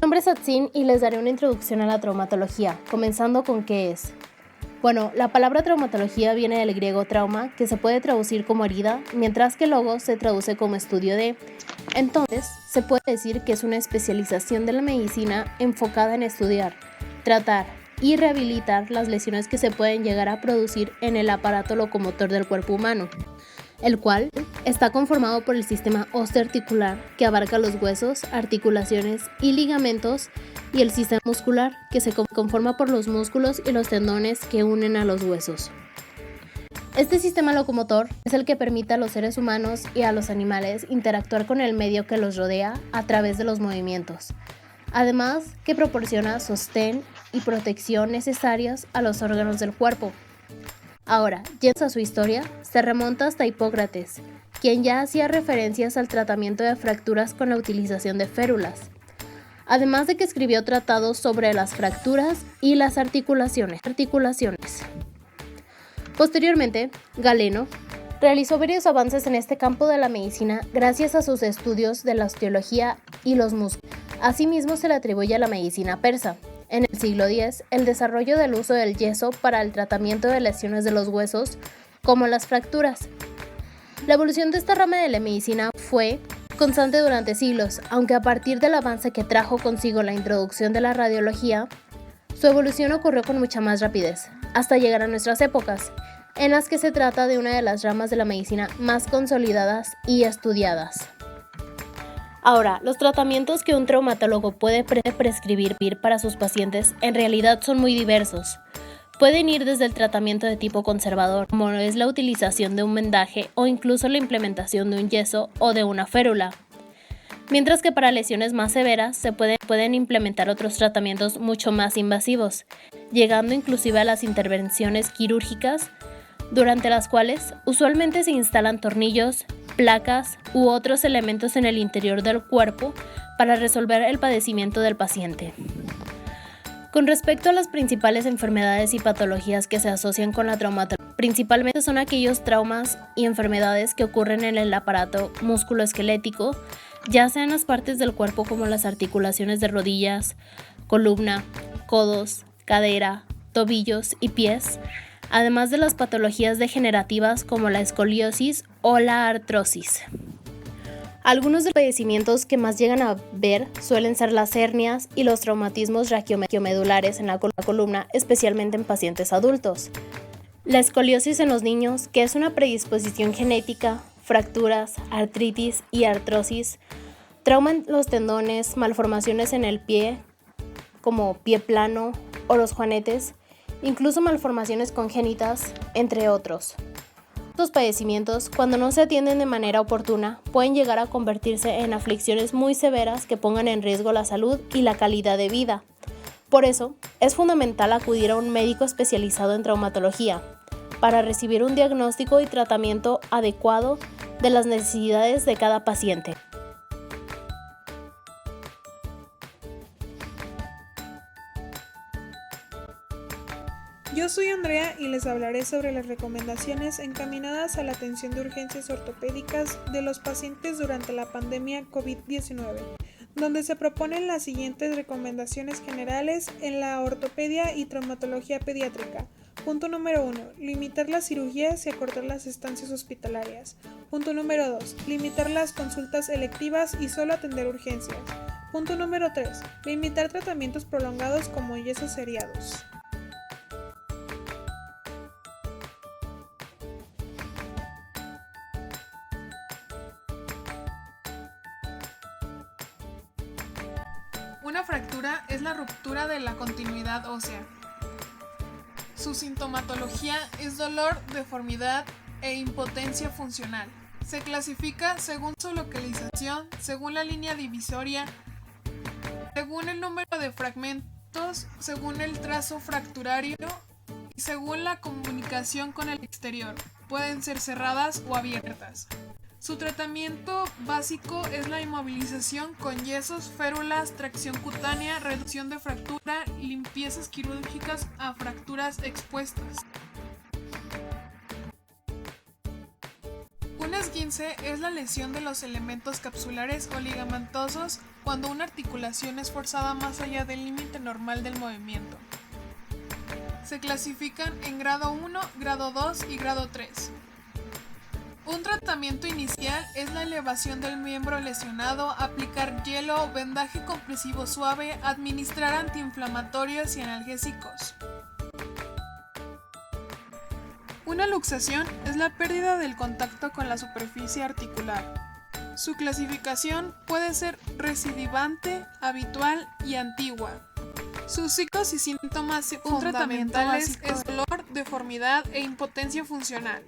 nombre es Atsin y les daré una introducción a la traumatología, comenzando con qué es. Bueno, la palabra traumatología viene del griego trauma, que se puede traducir como herida, mientras que logos se traduce como estudio de. Entonces, se puede decir que es una especialización de la medicina enfocada en estudiar, tratar y rehabilitar las lesiones que se pueden llegar a producir en el aparato locomotor del cuerpo humano, el cual está conformado por el sistema osteoarticular, que abarca los huesos, articulaciones y ligamentos, y el sistema muscular, que se conforma por los músculos y los tendones que unen a los huesos. Este sistema locomotor es el que permite a los seres humanos y a los animales interactuar con el medio que los rodea a través de los movimientos, además que proporciona sostén y protección necesarias a los órganos del cuerpo. Ahora, yendo a su historia, se remonta hasta Hipócrates, quien ya hacía referencias al tratamiento de fracturas con la utilización de férulas, además de que escribió tratados sobre las fracturas y las articulaciones. Posteriormente, Galeno realizó varios avances en este campo de la medicina gracias a sus estudios de la osteología y los músculos. Asimismo, se le atribuye a la medicina persa, en el siglo X, el desarrollo del uso del yeso para el tratamiento de lesiones de los huesos, como las fracturas. La evolución de esta rama de la medicina fue constante durante siglos, aunque a partir del avance que trajo consigo la introducción de la radiología, su evolución ocurrió con mucha más rapidez, hasta llegar a nuestras épocas, en las que se trata de una de las ramas de la medicina más consolidadas y estudiadas. Ahora, los tratamientos que un traumatólogo puede prescribir para sus pacientes en realidad son muy diversos. Pueden ir desde el tratamiento de tipo conservador, como es la utilización de un vendaje o incluso la implementación de un yeso o de una férula. Mientras que para lesiones más severas se pueden implementar otros tratamientos mucho más invasivos, llegando inclusive a las intervenciones quirúrgicas, durante las cuales usualmente se instalan tornillos, placas u otros elementos en el interior del cuerpo para resolver el padecimiento del paciente. Con respecto a las principales enfermedades y patologías que se asocian con la traumatología, principalmente son aquellos traumas y enfermedades que ocurren en el aparato musculoesquelético, ya sea en las partes del cuerpo como las articulaciones de rodillas, columna, codos, cadera, tobillos y pies, además de las patologías degenerativas como la escoliosis o la artrosis. Algunos de los padecimientos que más llegan a ver suelen ser las hernias y los traumatismos raquiomedulares en la columna, especialmente en pacientes adultos. La escoliosis en los niños, que es una predisposición genética, fracturas, artritis y artrosis, trauma en los tendones, malformaciones en el pie, como pie plano o los juanetes, incluso malformaciones congénitas, entre otros. Estos padecimientos, cuando no se atienden de manera oportuna, pueden llegar a convertirse en aflicciones muy severas que pongan en riesgo la salud y la calidad de vida. Por eso, es fundamental acudir a un médico especializado en traumatología para recibir un diagnóstico y tratamiento adecuado de las necesidades de cada paciente. Yo soy Andrea y les hablaré sobre las recomendaciones encaminadas a la atención de urgencias ortopédicas de los pacientes durante la pandemia COVID-19, donde se proponen las siguientes recomendaciones generales en la ortopedia y traumatología pediátrica. Punto número 1. Limitar las cirugías y acortar las estancias hospitalarias. Punto número 2. Limitar las consultas electivas y solo atender urgencias. Punto número 3. Limitar tratamientos prolongados como yesos seriados. Una fractura es la ruptura de la continuidad ósea. Su sintomatología es dolor, deformidad e impotencia funcional. Se clasifica según su localización, según la línea divisoria, según el número de fragmentos, según el trazo fracturario y según la comunicación con el exterior. Pueden ser cerradas o abiertas. Su tratamiento básico es la inmovilización con yesos, férulas, tracción cutánea, reducción de fractura, limpiezas quirúrgicas a fracturas expuestas. Un esguince esguince es la lesión de los elementos capsulares o ligamentosos cuando una articulación es forzada más allá del límite normal del movimiento. Se clasifican en grado 1, grado 2 y grado 3. Un tratamiento inicial es la elevación del miembro lesionado, aplicar hielo o vendaje compresivo suave, administrar antiinflamatorios y analgésicos. Una luxación es la pérdida del contacto con la superficie articular. Su clasificación puede ser recidivante, habitual y antigua. Sus signos y síntomas fundamentales es dolor, deformidad e impotencia funcional.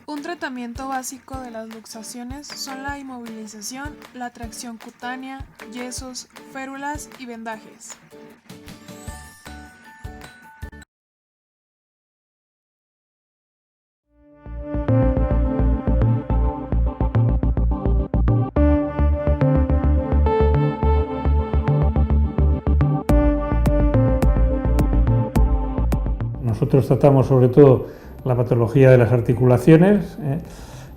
Un tratamiento básico de las luxaciones son la inmovilización, la tracción cutánea, yesos, férulas y vendajes. Nosotros tratamos sobre todo la patología de las articulaciones,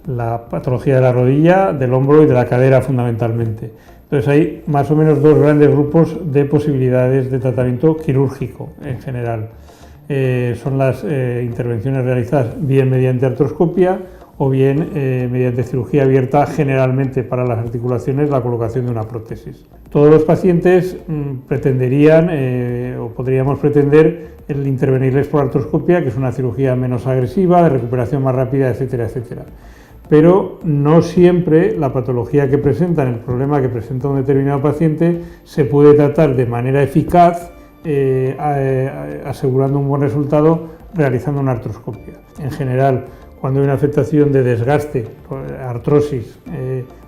la patología de la rodilla, del hombro y de la cadera fundamentalmente. Entonces hay más o menos dos grandes grupos de posibilidades de tratamiento quirúrgico en general. Son las intervenciones realizadas bien mediante artroscopia o bien mediante cirugía abierta, generalmente para las articulaciones la colocación de una prótesis. Todos los pacientes pretenderían o podríamos pretender el intervenirles por artroscopia, que es una cirugía menos agresiva, de recuperación más rápida, etcétera, etcétera. Pero no siempre la patología que presentan, el problema que presenta un determinado paciente, se puede tratar de manera eficaz, asegurando un buen resultado realizando una artroscopia. En general, cuando hay una afectación de desgaste, artrosis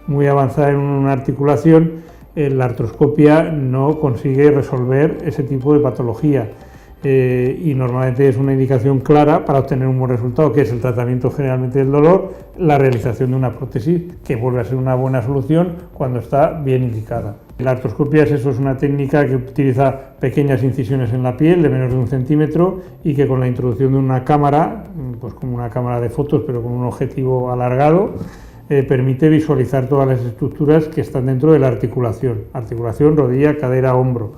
muy avanzada en una articulación, la artroscopia no consigue resolver ese tipo de patología. Y normalmente es una indicación clara para obtener un buen resultado, que es el tratamiento generalmente del dolor, la realización de una prótesis, que vuelve a ser una buena solución cuando está bien indicada. La artroscopia es una técnica que utiliza pequeñas incisiones en la piel de menos de 1 centímetro y que con la introducción de una cámara, pues como una cámara de fotos pero con un objetivo alargado, permite visualizar todas las estructuras que están dentro de la articulación, rodilla, cadera, hombro.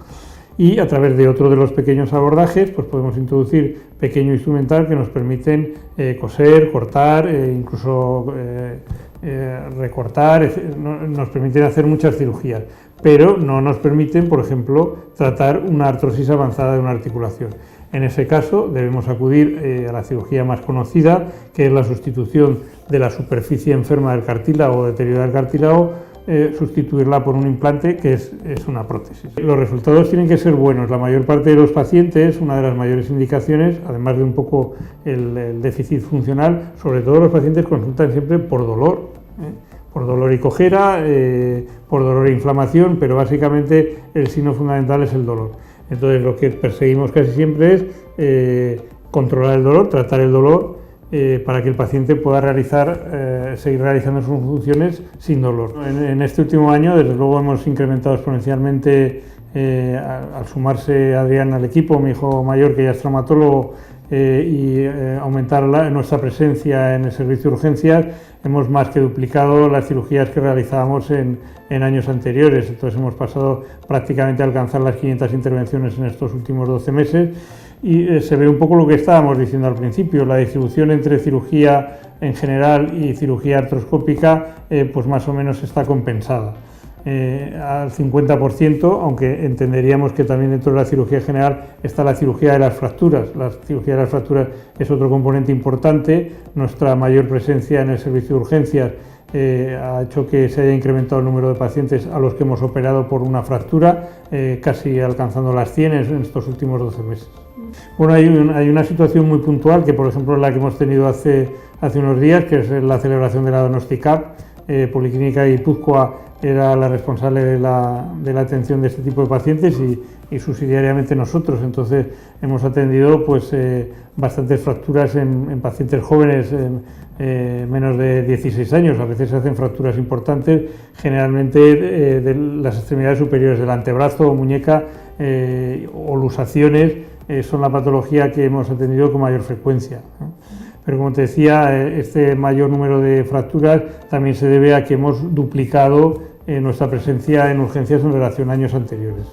Y a través de otro de los pequeños abordajes pues podemos introducir pequeño instrumental que nos permiten coser, cortar, incluso recortar, nos permiten hacer muchas cirugías, pero no nos permiten, por ejemplo, tratar una artrosis avanzada de una articulación. En ese caso debemos acudir a la cirugía más conocida, que es la sustitución de la superficie enferma del cartílago o deteriorada del cartílago, sustituirla por un implante que es una prótesis. Los resultados tienen que ser buenos. La mayor parte de los pacientes, una de las mayores indicaciones, además de un poco el déficit funcional, sobre todo los pacientes consultan siempre por dolor y cojera, por dolor e inflamación, pero básicamente el signo fundamental es el dolor. Entonces lo que perseguimos casi siempre es controlar el dolor, tratar el dolor, para que el paciente pueda seguir realizando sus funciones sin dolor. En este último año, desde luego, hemos incrementado exponencialmente, al sumarse Adrián al equipo, mi hijo mayor, que ya es traumatólogo, y aumentar nuestra presencia en el servicio de urgencias, hemos más que duplicado las cirugías que realizábamos en años anteriores. Entonces hemos pasado prácticamente a alcanzar las 500 intervenciones en estos últimos 12 meses. Y se ve un poco lo que estábamos diciendo al principio, la distribución entre cirugía en general y cirugía artroscópica pues más o menos está compensada al 50%, aunque entenderíamos que también dentro de la cirugía general está la cirugía de las fracturas. La cirugía de las fracturas es otro componente importante. Nuestra mayor presencia en el servicio de urgencias ha hecho que se haya incrementado el número de pacientes a los que hemos operado por una fractura, casi alcanzando las 100 en estos últimos 12 meses. Bueno, hay una situación muy puntual que, por ejemplo, es la que hemos tenido hace unos días, que es la celebración de la Donosti Cup. Policlínica Guipúzcoa era la responsable de la atención de este tipo de pacientes y subsidiariamente nosotros. Entonces hemos atendido pues bastantes fracturas en pacientes jóvenes, menos de 16 años. A veces se hacen fracturas importantes, generalmente de las extremidades superiores del antebrazo o muñeca, o luxaciones son la patología que hemos atendido con mayor frecuencia, ¿no? Pero como te decía, este mayor número de fracturas también se debe a que hemos duplicado nuestra presencia en urgencias en relación a años anteriores.